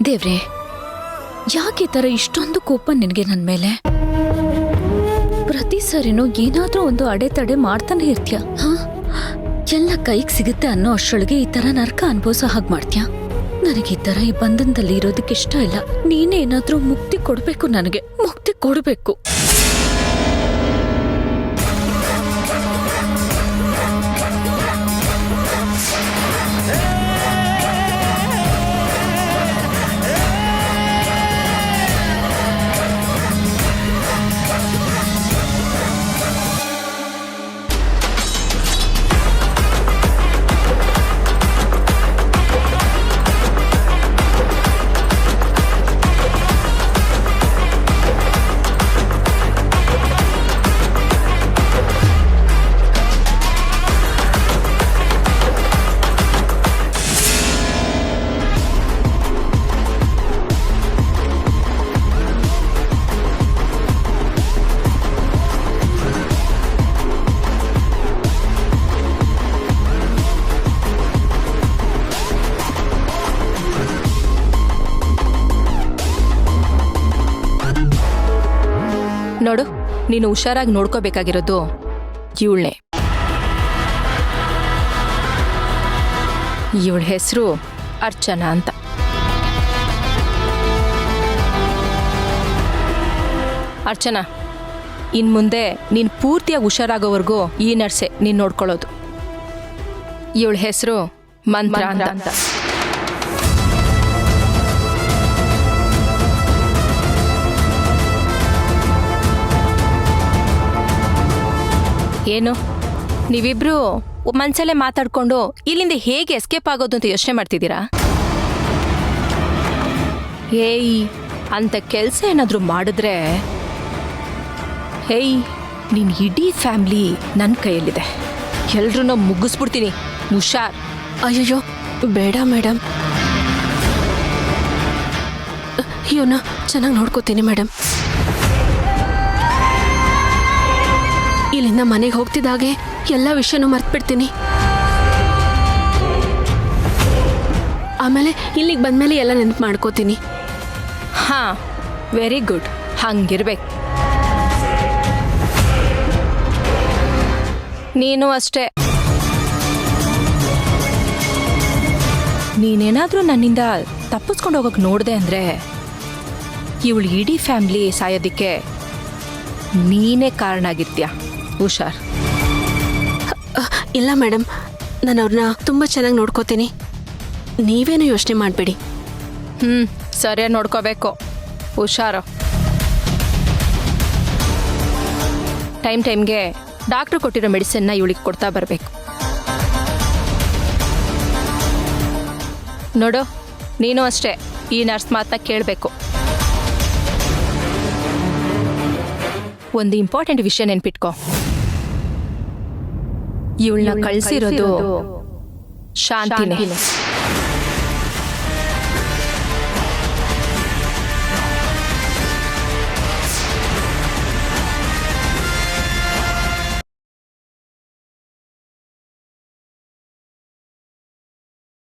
ದೇವ್ರೆ, ಯಾಕೆ ಈ ತರ ಇಷ್ಟೊಂದು ಕೋಪ ನಿನಗೆ ನನ್ನ ಮೇಲೆ? ಪ್ರತಿ ಸರಿನೂ ಏನಾದ್ರೂ ಒಂದು ಅಡೆತಡೆ ಮಾಡ್ತಾನೆ ಇರ್ತೀಯ. ಎಲ್ಲ ಕೈಗೆ ಸಿಗುತ್ತೆ ಅನ್ನೋ ಅಷ್ಟೊಳಗೆ ಈ ತರ ನರಕ ಅನುಭವಿಸೋ ಹಾಗೆ ಮಾಡ್ತೀಯ. ನನಗೆ ಈ ತರ ಈ ಬಂಧನದಲ್ಲಿ ಇರೋದಕ್ಕೆ ಇಷ್ಟ ಇಲ್ಲ. ನೀನೇ ಏನಾದ್ರೂ ಮುಕ್ತಿ ಕೊಡ್ಬೇಕು, ನನಗೆ ಮುಕ್ತಿ ಕೊಡ್ಬೇಕು. ನೋಡು, ನೀನು ಹುಷಾರಾಗಿ ನೋಡ್ಕೋಬೇಕಾಗಿರೋದು ಇವಳನ್ನೇ. ಇವಳ ಹೆಸರು ಅರ್ಚನಾ ಅಂತ. ಅರ್ಚನಾ, ಇನ್ನು ಮುಂದೆ ನೀನು ಪೂರ್ತಿಯಾಗಿ ಹುಷಾರಾಗೋವರೆಗೂ ಈ ನರ್ಸೆ ನೀನು ನೋಡ್ಕೊಳ್ಳೋದು. ಇವಳ ಹೆಸರು ಮಂತ್ರ ಅಂತ. ಏನು ನೀವಿಬ್ರು ಮನ್ಸಲ್ಲೇ ಮಾತಾಡ್ಕೊಂಡು ಇಲ್ಲಿಂದ ಹೇಗೆ ಎಸ್ಕೇಪ್ ಆಗೋದು ಅಂತ ಯೋಚನೆ ಮಾಡ್ತಿದ್ದೀರಾ? ಏಯ್, ಅಂತ ಕೆಲಸ ಏನಾದರೂ ಮಾಡಿದ್ರೆ ನಿನ್ನ ಇಡೀ ಫ್ಯಾಮಿಲಿ ನನ್ನ ಕೈಯಲ್ಲಿದೆ. ಎಲ್ರೂ ಮುಗಿಸ್ಬಿಡ್ತೀನಿ, ಹುಷಾರ್. ಅಯ್ಯಯ್ಯೋ ಬೇಡ ಮೇಡಮ್, ಇವನ್ನ ಚೆನ್ನಾಗಿ ನೋಡ್ಕೋತೀನಿ ಮೇಡಮ್. ಇಲ್ಲಿಂದ ಮನೆಗೆ ಹೋಗ್ತಿದ್ದಾಗೆ ಎಲ್ಲ ವಿಷಯನೂ ಮರ್ತ್ಬಿಡ್ತೀನಿ. ಆಮೇಲೆ ಇಲ್ಲಿಗೆ ಬಂದ್ಮೇಲೆ ಎಲ್ಲ ನೆನಪು ಮಾಡ್ಕೋತೀನಿ. ಹಾಂ, ವೆರಿ ಗುಡ್, ಹಂಗಿರ್ಬೇಕು. ನೀನು ಅಷ್ಟೇ. ನೀನೇನಾದರೂ ನನ್ನಿಂದ ತಪ್ಪಿಸ್ಕೊಂಡು ಹೋಗೋಕೆ ನೋಡಿದೆ ಅಂದರೆ ಇವಳು ಇಡೀ ಫ್ಯಾಮಿಲಿ ಸಾಯೋದಕ್ಕೆ ನೀನೇ ಕಾರಣ ಆಗಿರ್ತೀಯ. ಹುಷಾರ್. ಇಲ್ಲ ಮೇಡಮ್, ನಾನು ಅವ್ರನ್ನ ತುಂಬ ಚೆನ್ನಾಗಿ ನೋಡ್ಕೋತೀನಿ. ನೀವೇನು ಯೋಚನೆ ಮಾಡಬೇಡಿ. ಸರಿಯಾಗಿ ನೋಡ್ಕೋಬೇಕು, ಹುಷಾರು. ಟೈಮ್ಗೆ ಡಾಕ್ಟ್ರು ಕೊಟ್ಟಿರೋ ಮೆಡಿಸಿನ್ನ ಇವಳಿಗೆ ಕೊಡ್ತಾ ಬರಬೇಕು. ನೋಡು, ನೀನು ಅಷ್ಟೇ ಈ ನರ್ಸ್ ಮಾತನ್ನ ಕೇಳಬೇಕು. ಒಂದು ಇಂಪಾರ್ಟೆಂಟ್ ವಿಷಯ ನೆನ್ಪಿಟ್ಕೋ. ಇವಳನ್ನ ಕಳಿಸಿರೋದು ಶಾಂತಿನೇ.